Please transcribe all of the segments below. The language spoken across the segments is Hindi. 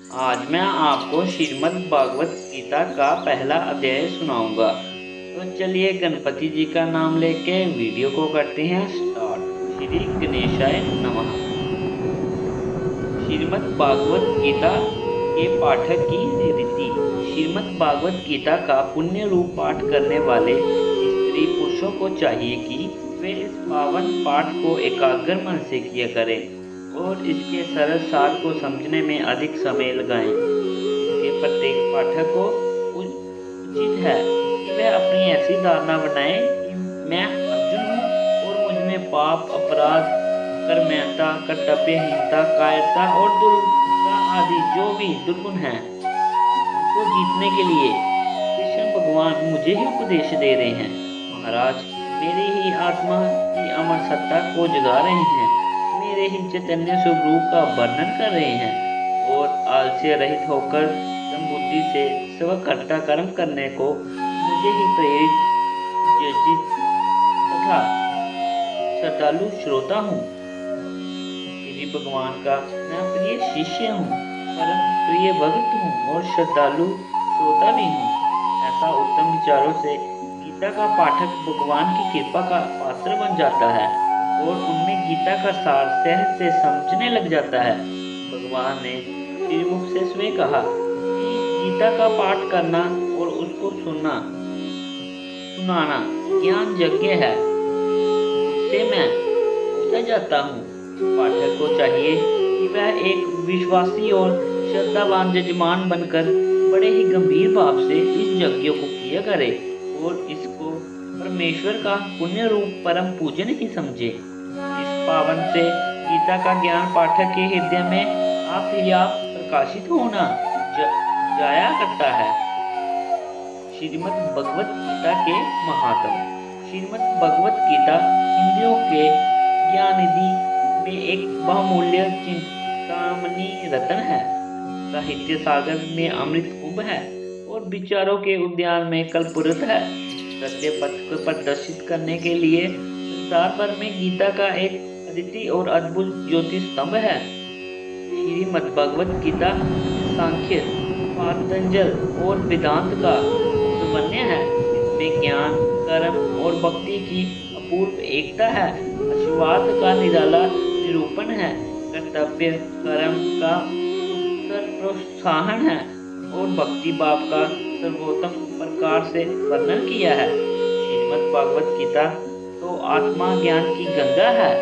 आज मैं आपको श्रीमद् भागवत गीता का पहला अध्याय सुनाऊंगा। तो चलिए गणपति जी का नाम लेके वीडियो को करते हैं स्टार्ट। श्री गणेशाय नमः। श्रीमद् भागवत गीता के पाठक की रीति। श्रीमद् भागवत गीता का पुण्य रूप पाठ करने वाले स्त्री पुरुषों को चाहिए कि वे इस पावन पाठ को एकाग्र मन से किया करें और इसके सरल सार को समझने में अधिक समय लगाएं। इसके प्रत्येक पाठक को उचित है कि वह अपनी ऐसी धारणा बनाए कि मैं अर्जुन हूँ और मुझ में पाप, अपराध, कर्मठता, कर्तव्यहीनता, कायरता और दुर्लभता आदि जो भी दुर्गुण हैं उनको जीतने के लिए कृष्ण भगवान मुझे ही उपदेश दे रहे हैं। महाराज, मेरी ही आत्मा की अमर सत्ता को जगा रहे हैं, मेरे ही चैतन्य स्वरूप का वर्णन कर रहे हैं और आलस्य रहित होकर बुद्धि से स्वकर्ता कर्म करने को मुझे ही प्रेरित योजित तथा श्रद्धालु श्रोता हूँ। श्री भगवान का मैं प्रिय शिष्य हूँ, परम प्रिय भक्त हूँ और श्रद्धालु श्रोता भी हूँ। ऐसा उत्तम विचारों से गीता का पाठक भगवान की कृपा का पात्र बन जाता है और उनमें गीता का सार सहज से समझने लग जाता है। भगवान ने श्रीमुख से स्वयं कहा कि गीता का पाठ करना और उसको सुनाना ज्ञान यज्ञ है, उससे मैं पूछा जाता हूँ। पाठक को चाहिए कि वह एक विश्वासी और श्रद्धावान जजमान बनकर बड़े ही गंभीर भाव से इस यज्ञ को किया करे और इसको परमेश्वर का पुण्य रूप परम पूजन ही समझे। इस पावन से गीता का ज्ञान पाठक के हृदय में आप ही आप प्रकाशित होना जाया करता है। श्रीमद् भगवत गीता के महात्म। श्रीमद् भगवत गीता हिंदुओं के ज्ञान निधि में एक बहुमूल्य चिंतामणि रत्न है, साहित्य सागर में अमृत कुंभ है और विचारों के उद्यान में कल्पवृक्ष है। सत्य पथ को प्रदर्शित करने के लिए संसार भर में गीता का एक अद्वितीय और अद्भुत ज्योति स्तंभ है। श्रीमद् भगवत गीता सांख्य, पातंजल और वेदांत का समन्वय है। इसमें ज्ञान, कर्म और भक्ति की अपूर्व एकता है। आशीर्वाद का निराला निरूपण है। कर्तव्य कर्म का प्रोत्साहन है और भक्ति भाव का सर्वोत्तम प्रकार से वर्णन किया है। श्रीमद् भागवत गीता तो आत्मा ज्ञान की गंगा है।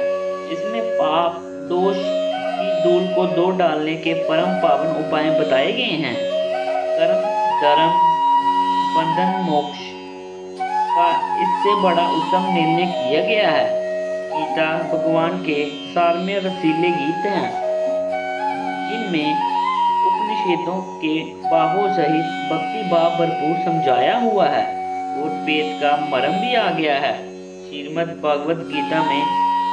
इसमें पाप दोष की धूल को दो डालने के परम पावन उपाय बताए गए हैं। कर्म, धर्म, बंधन, मोक्ष का इससे बड़ा उत्तम निर्णय किया गया है। गीता भगवान के सारमेय रसीले गीत हैं, जिनमें उपनिषदों के भावों सहित भक्ति भाव भरपूर समझाया हुआ है और वेद का मर्म भी आ गया है। श्रीमद् भागवत गीता में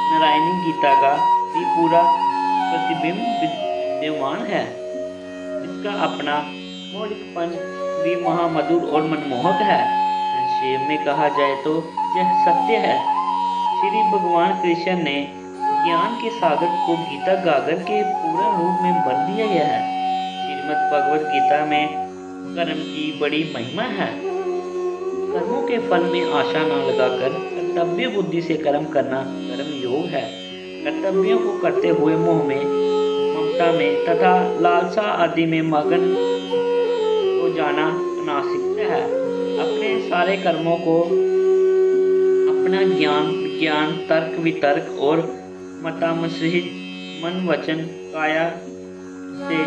नारायणी गीता का भी पूरा प्रतिबिंब विद्यमान है। इसका अपना मौलिकपन भी महामधुर और मनमोहक है। संक्षेप में कहा जाए तो यह सत्य है। श्री भगवान कृष्ण ने ज्ञान के सागर को गीता गागर के पूर्ण रूप में भर दिया गया है। श्रीमद् भगवत गीता में कर्म की बड़ी महिमा है। कर्मों के फल में आशा न लगाकर कर्तव्य बुद्धि से कर्म करना कर्म योग है। कर्तव्यों को करते हुए मोह में, ममता में तथा लालसा आदि में मगन हो जाना अनावश्यक है। अपने सारे कर्मों को अपना ज्ञान, विज्ञान, तर्क, वितर्क और मतामसहित मन, वचन, काया से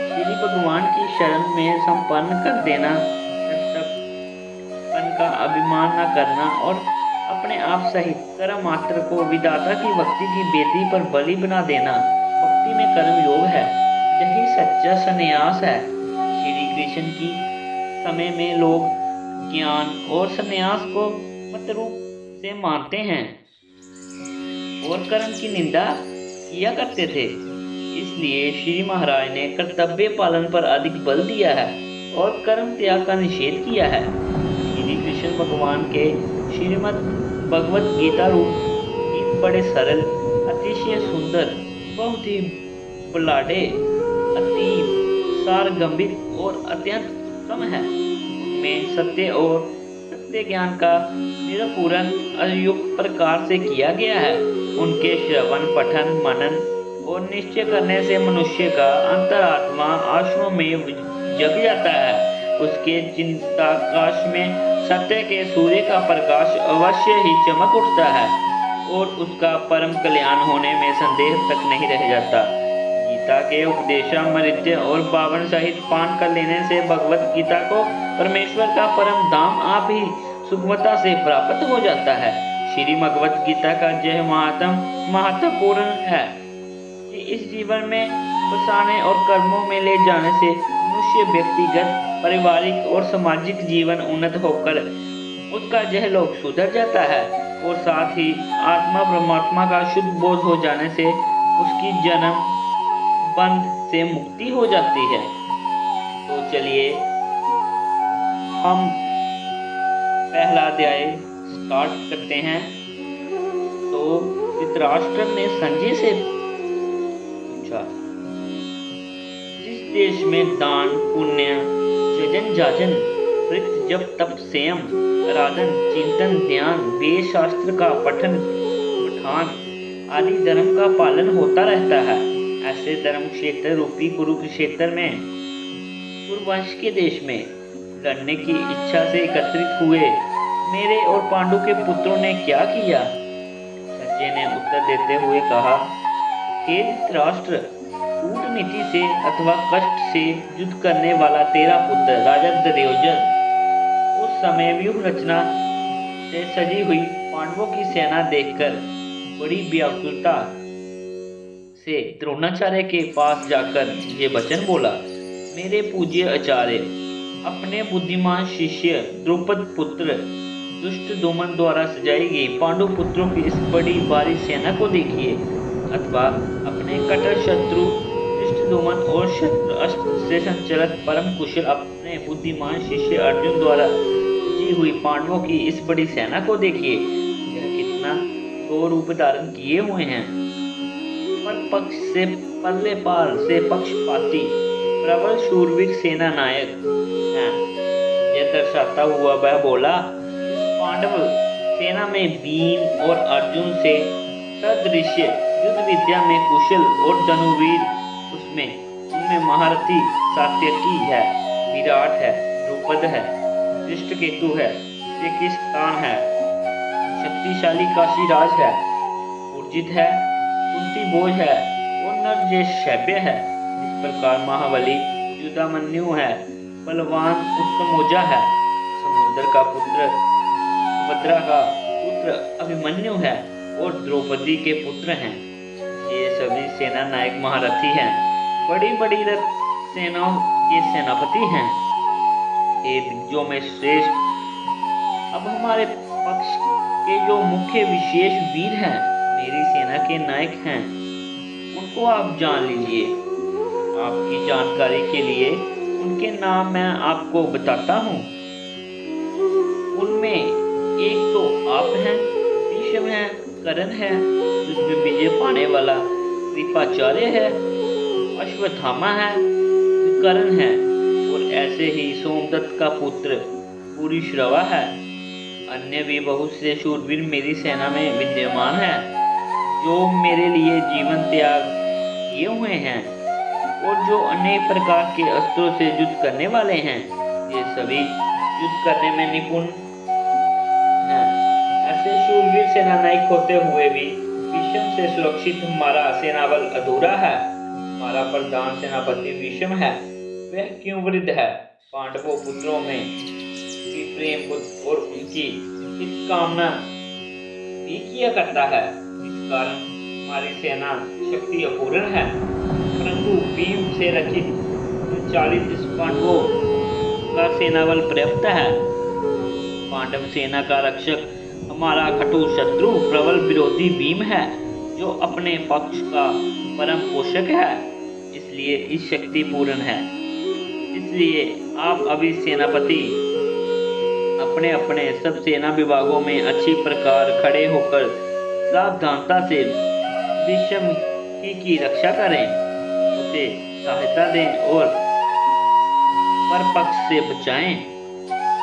श्री भगवान की शरण में संपन्न कर देना, कर्तव्यपन का अभिमान न करना और अपने आप सहित कर्म मात्र को विधाता की भक्ति की बेदी पर बलि बना देना भक्ति में कर्म योग है। यही सच्चा संन्यास है। श्री कृष्ण की समय में लोग ज्ञान और संन्यास को मत रूप से मानते हैं और कर्म की निंदा किया करते थे। इसलिए श्री महाराज ने कर्तव्य पालन पर अधिक बल दिया है और कर्म त्याग का निषेध किया है। श्री कृष्ण भगवान के श्रीमद् भगवत गीता रूप गीत बड़े सरल, अतिशय सुंदर, बहुत ही बुलाडे, अति सार गंभीर और अत्यंत उत्तम है। उनमें सत्य और सत्य ज्ञान का निरूपण अयुक्त प्रकार से किया गया है। उनके श्रवण, पठन, मनन और निश्चय करने से मनुष्य का अंतरात्मा आशुओं में जग जाता है। उसके चिंताकाश में सत्य के सूर्य का प्रकाश अवश्य ही चमक उठता है और उसका परम कल्याण होने में संदेह तक नहीं रह जाता। गीता के उपदेशामृत और पावन सहित पान कर लेने से भगवत गीता को परमेश्वर का परम धाम आप ही सुगमता से प्राप्त हो जाता है। श्री भगवत गीता का यह महत्वपूर्ण है कि इस जीवन में बसाने और कर्मों में ले जाने से मनुष्य व्यक्तिगत, पारिवारिक और सामाजिक जीवन उन्नत होकर उसका यह लोक सुधर जाता है और साथ ही आत्मा परमात्मा का शुद्ध बोध हो जाने से उसकी जन्म बंध से मुक्ति हो जाती है। तो चलिए हम पहला अध्याय स्टार्ट करते हैं। तो धृतराष्ट्र ने संजय से पूछा, जिस देश में दान, पुण्य, जजन, जाजन, वृत, जप, तप, संयम, आराधन, चिंतन, ध्यान, वेद शास्त्र का पठन पठान आदि धर्म का पालन होता रहता है, ऐसे धर्म क्षेत्र रूपी कुरुक्षेत्र में कुरुवंश के देश में लड़ने की इच्छा से एकत्रित हुए मेरे और पांडु के पुत्रों ने क्या किया? संजय ने उत्तर देते हुए कहा, हे धृतराष्ट्र, कूटनीति से अथवा कष्ट से युद्ध करने वाला तेरा पुत्र राजा दुर्योधन उस समय व्यूह रचना से सजी हुई पांडवों की सेना देखकर बड़ी व्याकुलता से द्रोणाचार्य के पास जाकर ये वचन बोला, मेरे पूज्य आचार्य, अपने बुद्धिमान शिष्य द्रुपद पुत्र दुष्टदुम्न द्वारा सजाई गई पांडु पुत्रों की इस बड़ी भारी सेना को देखिए, अथवा अपने कट्टर शत्रु दुष्टदुम्न और शस्त्र अस्त्र से संचालित परम कुशल अपने बुद्धिमान शिष्य अर्जुन द्वारा सजी हुई पांडवों की इस बड़ी सेना को देखिए, यह कितना गौ रूप धारण किए हुए हैं। पर पक्ष से परले पार से पक्षपाती प्रबल शूरवीर सेना नायक हैं। यह दर्शाता हुआ वह बोला, पांडव सेना में भीम और अर्जुन से सदृश युद्ध विद्या में कुशल और धनुवीर उनमें महारथी सात्यकी है, विराट है, द्रुपद है, धृष्टकेतु है, श्रीकृष्ण है, शक्तिशाली काशीराज है, उर्जित है, कुंती भोज है और नरजेशैब्य है। इस प्रकार महाबली युधामन्यु है, बलवान उत्तमोजा है, समुद्र का पुत्र सुभद्रा का पुत्र अभिमन्यु है और द्रौपदी के पुत्र हैं। ये सभी सेना नायक महारथी हैं, बड़ी बड़ी रथ सेनाओं के सेनापति हैं। हे दिग्गजों में श्रेष्ठ, अब हमारे पक्ष के जो मुख्य विशेष वीर हैं, मेरी सेना के नायक हैं, उनको आप जान लीजिए। आपकी जानकारी के लिए उनके नाम मैं आपको बताता हूँ। उनमें एक तो आप हैं, भीष्म है, कर्ण है, जिसमें विजय पाने वाला कृपाचार्य है, अश्वत्थामा है, विकर्ण है और ऐसे ही सोमदत्त का पुत्र भूरिश्रवा है। अन्य भी बहुत से शूरवीर मेरी सेना में विद्यमान हैं, जो मेरे लिए जीवन त्याग किए हुए हैं और जो अनेक प्रकार के अस्त्रों से युद्ध करने वाले हैं। ये सभी युद्ध करने में निपुण हैं। ऐसे शूरवीर सेना नायक होते हुए भी भीष्म से सुरक्षित हमारा सेनाबल अधूरा है। हमारा प्रधान सेनापति भीष्म है, वह क्यों वृद्ध है? पांडवों पुत्रों में भी प्रेम और उनकी हित कामना भी किया करता है। इस कारण हमारी सेना शक्ति अपूर्ण है, परंतु भीम से रचित 40 पांडवों का सेनाबल पर्याप्त है। पांडव सेना का रक्षक हमारा कटु शत्रु प्रबल विरोधी भीम है, जो अपने पक्ष का परम पोषक है, इसलिए इस शक्ति पूर्ण है। इसलिए आप अभी सेनापति अपने अपने सब सेना विभागों में अच्छी प्रकार खड़े होकर सावधानता से भीष्म की रक्षा करें, उसे सहायता दें और पर पक्ष से बचाएं।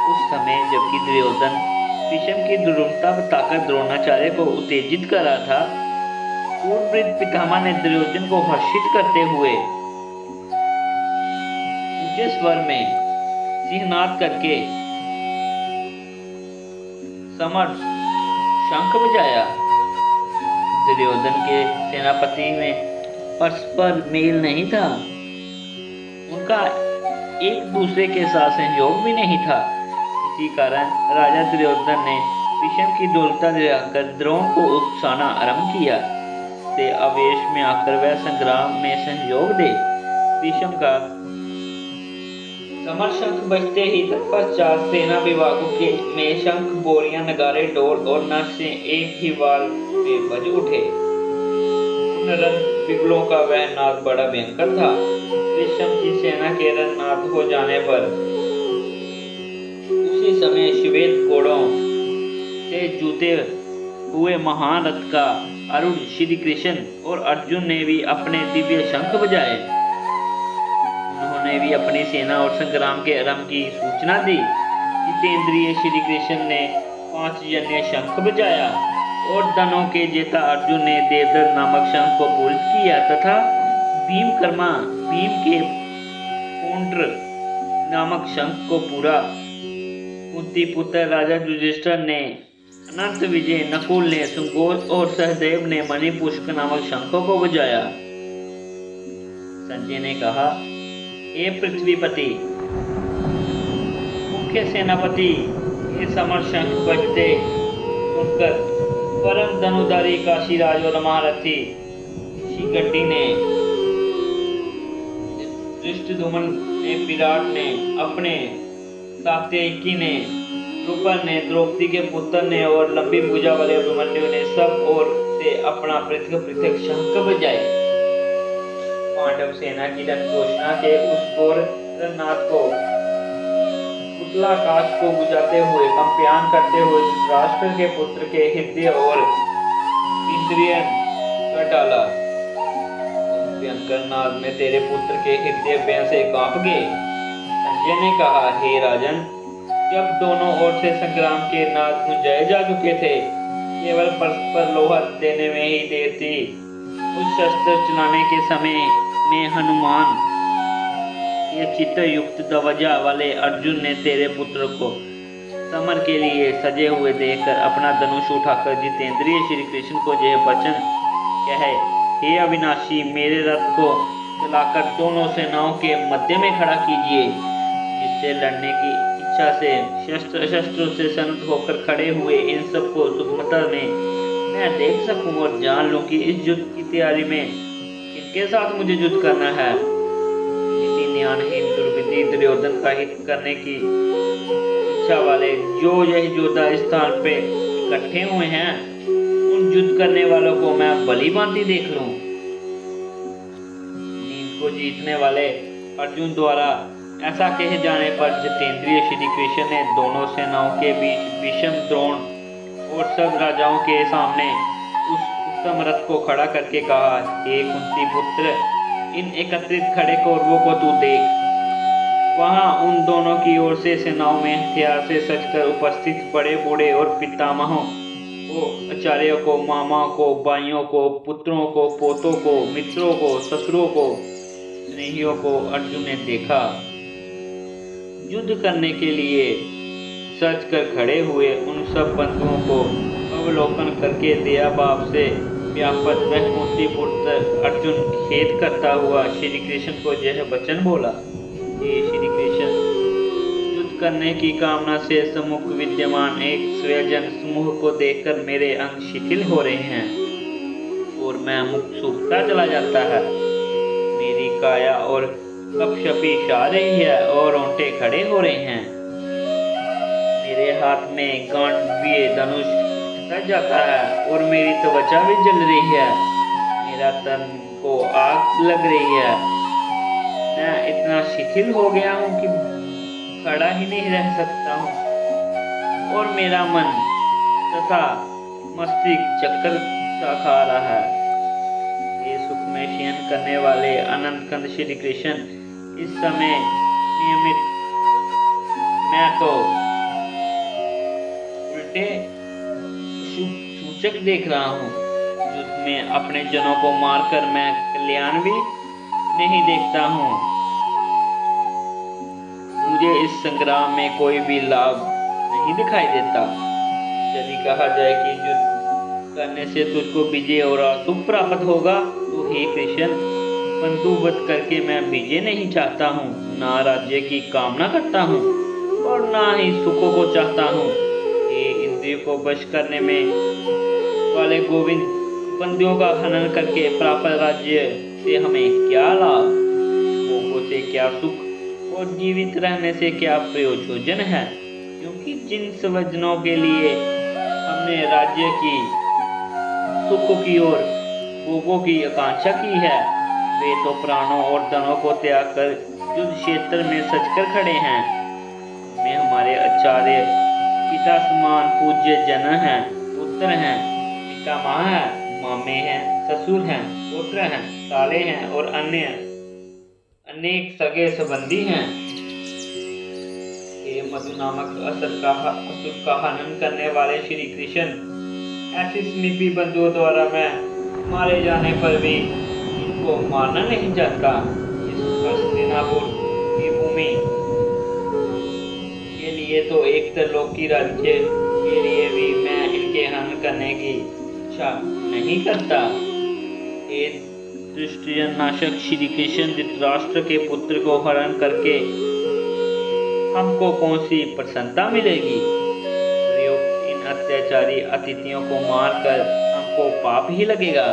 उस समय जबकि दुर्योधन भीष्म की दुर्बलता बताकर द्रोणाचार्य को उत्तेजित कर रहा था, सूरवृद्ध पितामह ने दुर्योधन को हर्षित करते हुए ऊंचे स्वर में सिंहनाद करके समर शंख बजाया। दुर्योधन के सेनापति में परस्पर मेल नहीं था, उनका एक दूसरे के साथ सहयोग भी नहीं था। इसी कारण राजा दुर्योधन ने भीष्म की दुर्बलता दिखाकर द्रोण को उकसाना आरंभ किया। से आवेश में आकर वह संग्राम में सहयोग दे। भीष्म का समर शंख बजते ही तत्पश्चात सेना विभागों के में शंख, बोरियां, नगारे, ढोल और नरसे एक ही वाल में बज उठे। उन रण बिगुलों का वह नाद बड़ा भयंकर था। भीष्म की सेना के रणनाद हो जाने पर उसी समय श्वेत घोड़ों से जूते हुए महान रथ का अरुण श्री कृष्ण और अर्जुन ने भी अपने दिव्य शंख बजाए। उन्होंने भी अपनी सेना और संग्राम के आरंभ की सूचना दी। जितेंद्रिय श्री कृष्ण ने 5 जन्य शंख बजाया और धनों के जेता अर्जुन ने देवदत्त नामक शंख को पूरित किया तथा भीमकर्मा भीम के पुंड्र नामक शंख को पूरा। कुंती पुत्र राजा युधिष्ठिर ने अनंत विजय, नकुल ने सुंगोज और सहदेव ने मणिपुष्प नामक शंखों को बजाया। संजय ने कहा, हे पृथ्वीपति, मुख्य सेनापति, ये समर शंख बजते सुनकर परम धनुधारी काशीराज और महारथी शिखंडी ने, धृष्टद्युम्न ने, विराट ने, अपने सात्यकी ने, द्रुपद ने, द्रौपदी के पुत्र ने और लंबी भुजा वाले अभिमन्यु ने सब ओर से अपना पृथक पृथक शंख बजाए। पांडव सेना की रण घोषणा के उस घोर रणनाद को उत्तलाकाश को गुजाते हुए, कंप्यान करते हुए धृतराष्ट्र के पुत्र के हृदय और इंद्रिय कर डाला। भयंकर नाद में तेरे पुत्र के हृदय भय से कांप गए। संजय ने कहा, हे राजन, जब दोनों ओर से संग्राम के नाद गुंजाए जा चुके थे, केवल परस्पर लोहा देने में ही देर थी। उस शस्त्र चलाने के समय में हनुमान के चित्त युक्त ध्वजा वाले अर्जुन ने तेरे पुत्र को समर के लिए सजे हुए देखकर अपना धनुष उठाकर जितेंद्रिय श्री कृष्ण को यह वचन कहे, हे अविनाशी, मेरे रथ को चलाकर दोनों सेनाओं के मध्य में खड़ा कीजिए, जिससे लड़ने की इच्छा से शस्त्रों से सन्नद्ध होकर खड़े हुए इन सबको सुगमता में मैं देख सकूं और जान लूं कि इस युद्ध की तैयारी में किनके साथ मुझे युद्ध करना है। नीति ज्ञानहीन दुर्विधि दुर्योधन का हित करने की इच्छा वाले जो यह योद्धा स्थान पे इकट्ठे हुए हैं, उन युद्ध करने वालों को मैं भली भांति देख लूं। नींद को जीतने वाले अर्जुन द्वारा ऐसा कहे जाने पर जितेंद्रिय श्री कृष्ण ने दोनों सेनाओं के बीच भीष्म, द्रोण और सब राजाओं के सामने उस उत्तम रथ को खड़ा करके कहा, हे कुंती पुत्र, इन एकत्रित खड़े कौरवों को तू देख। वहां उन दोनों की ओर से सेनाओं में हथियार से सजकर उपस्थित बड़े बूढ़े और पितामहों को, आचार्यों को, मामाओं को, भाइयों को, पुत्रों को, पोतों को, मित्रों को, ससुरों को, स्नेहियों को अर्जुन ने देखा। युद्ध करने के लिए सज कर खड़े हुए उन सब बंधुओं को अवलोकन करके दया भाव से व्यापत वह कुंती पुत्र अर्जुन खेद करता हुआ श्री कृष्ण को यह वचन बोला, हे श्री कृष्ण, युद्ध करने की कामना से सम्मुख विद्यमान एक स्वजन समूह को देखकर मेरे अंग शिथिल हो रहे हैं और मैं मुख सूखता चला जाता है। मेरी काया और कपशपी छा रही है और रोंटे खड़े हो रहे हैं। मेरे हाथ में गांडीव धनुष सज जाता है और मेरी त्वचा भी जल रही है। मेरा तन को आग लग रही है। मैं इतना शिथिल हो गया हूँ कि खड़ा ही नहीं रह सकता हूँ और मेरा मन तथा मस्तिष्क चक्कर सा खा रहा है। ये सुख में शयन करने वाले अनंत कंद श्री कृष्ण इस समय नियमित मैं तो उल्टे शुभ सूचक देख रहा हूँ, जिसमें अपने जनों को मारकर मैं कल्याण भी नहीं देखता हूँ। मुझे इस संग्राम में कोई भी लाभ नहीं दिखाई देता। यदि कहा जाए कि युद्ध करने से तुझको विजय और सुख प्राप्त होगा, तो हे कृष्ण, बंधुवध करके मैं विजय नहीं चाहता हूँ, ना राज्य की कामना करता हूँ और ना ही सुखों को चाहता हूँ। ये इंद्रियों को वश करने में वाले गोविंद, बंदियों का हनन करके प्राप्त राज्य से हमें क्या लाभ, भोगों से क्या सुख और जीवित रहने से क्या प्रयोजन है। क्योंकि जिन स्वजनों के लिए हमने राज्य की, सुख की और भोगों की आकांक्षा की है, वे तो प्राणों और धनों को त्याग कर युद्ध क्षेत्र में सजकर खड़े हैं। वे हमारे आचार्य, पिता समान पूज्य जन हैं, पुत्र हैं, पितामह हैं, मामे हैं, ससुर हैं, पुत्र हैं, साले हैं और अन्य अनेक सगे संबंधी हैं। ये मधु नामक असुर का हनन करने वाले श्री कृष्ण, ऐसी समीपी बंधुओं द्वारा मैं मारे जाने पर भी इनको मारना नहीं चाहता। इस हस्तिनापुर की भूमि के लिए तो एक त्रिलोकी राज्य के लिए भी मैं इनके हनन करने की इच्छा नहीं करता। ये दुष्टजन नाशक श्री कृष्ण धृतराष्ट्र के पुत्र को हरण करके हमको कौन सी प्रसन्नता मिलेगी। प्रयुक्त इन अत्याचारी अतिथियों को मारकर हमको पाप ही लगेगा।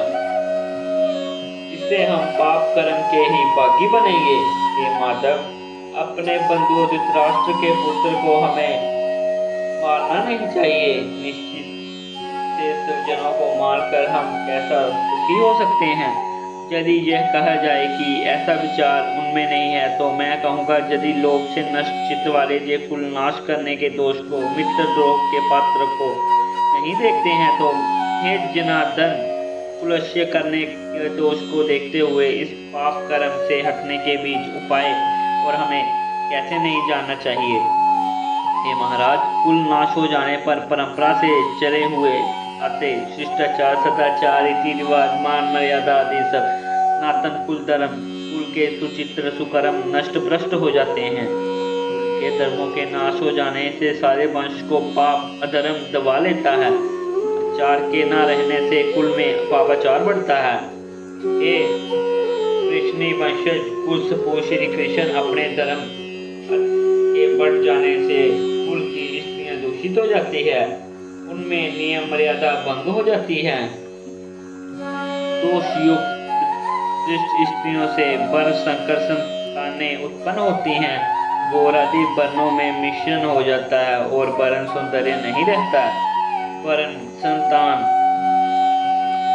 इससे हम पाप कर्म के ही भागी बनेंगे। हे माधव, अपने बंधु धृतराष्ट्र के पुत्र को हमें मारना नहीं चाहिए। निश्चित से स्वजनों को मारकर हम कैसा सुखी हो सकते हैं। यदि यह कहा जाए कि ऐसा विचार उनमें नहीं है, तो मैं कहूँगा, यदि लोभ से नष्ट चित्त वाले ये कुल नाश करने के दोष को, मित्र द्रोह के पात्र को नहीं देखते हैं, तो हे जनार्दन, कुलस्य करने के दोष को देखते हुए इस पाप कर्म से हटने के बीच उपाय और हमें कैसे नहीं जानना चाहिए। हे महाराज, कुल नाश हो जाने पर परंपरा से चले हुए आते शिष्टाचार, सदाचार, रीति रिवाज, मान मर्यादा आदि सब सनातन कुल धर्म, कुल के सुचित्र सुकर्म नष्ट भ्रष्ट हो जाते हैं। कुल के धर्मों के नाश हो जाने से सारे वंश को पाप अधर्म दबा लेता है। आचार के न रहने से कुल में पापाचार बढ़ता है। हे कृष्णी वंशज कुल सपूत श्री कृष्ण, अपने धर्म के बढ़ जाने से कुल की स्त्रियां दूषित हो जाती है, उनमें नियम मर्यादा भंग हो जाती है। दोषयुक्त स्त्रियों से वर्ण संकर संतानें उत्पन्न होती हैं। गौर आदि वर्णों में मिश्रण हो जाता है और वर्ण सौंदर्य नहीं रहता। वर्ण संतान,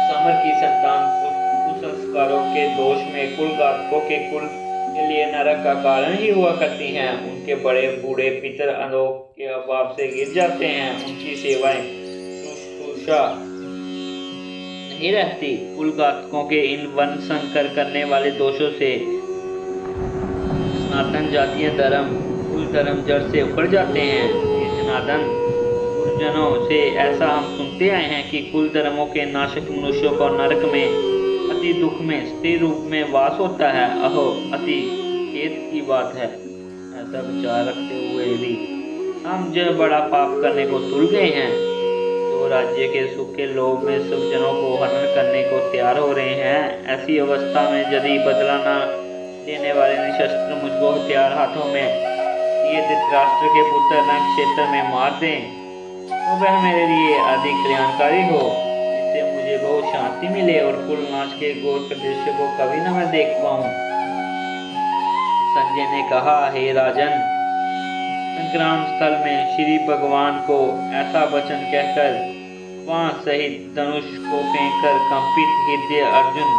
समर की संतान कुसंस्कारों के दोष में कुल घातकों के कुल के लिए नरक का कारण ही हुआ करती हैं। उनके बड़े बूढ़े पितर अनोख के अभाव से गिर जाते हैं। उनकी सेवाएं शुश्रूषा नहीं रहती। कुल घातकों के इन वर्ण संकर करने वाले दोषों से सनातन जातीय धर्म, कुल धर्म जड़ से उखड़ जाते हैं। जनार्दन, गुरुजनों से ऐसा हम सुनते आए हैं कि कुल धर्मों के नाशक मनुष्यों को नरक में अति दुख में स्थिर रूप में वास होता है। अहो, अति खेद की बात है। ऐसा विचार रखते हुए भी हम जो बड़ा पाप करने को तुल गए हैं, जो राज्य के सुख के लोभ में सब जनों को हनन करने को तैयार हो रहे हैं, ऐसी अवस्था में यदि बदला न लेने वाले निशस्त्र मुझको हथियार हाथों में ये धृतराष्ट्र के पुत्र रण क्षेत्र में मार दें, तो वह मेरे लिए अधिक कल्याणकारी हो, जिससे मुझे बहुत शांति मिले और कुल नाश के घोर दृश्य को कभी न मैं देख पाऊं। संजय ने कहा, हे राजन, संग्राम स्थल में श्री भगवान को ऐसा वचन कहकर वहां सहित धनुष को फेंककर कंपित हृदय अर्जुन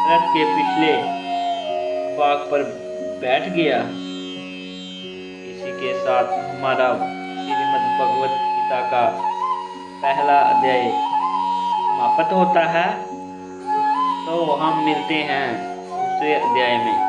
रथ के पिछले भाग पर बैठ गया। इसी के साथ हमारा श्रीमद् भगवत गीता का पहला अध्याय समाप्त होता है। तो हम मिलते हैं दूसरे अध्याय में।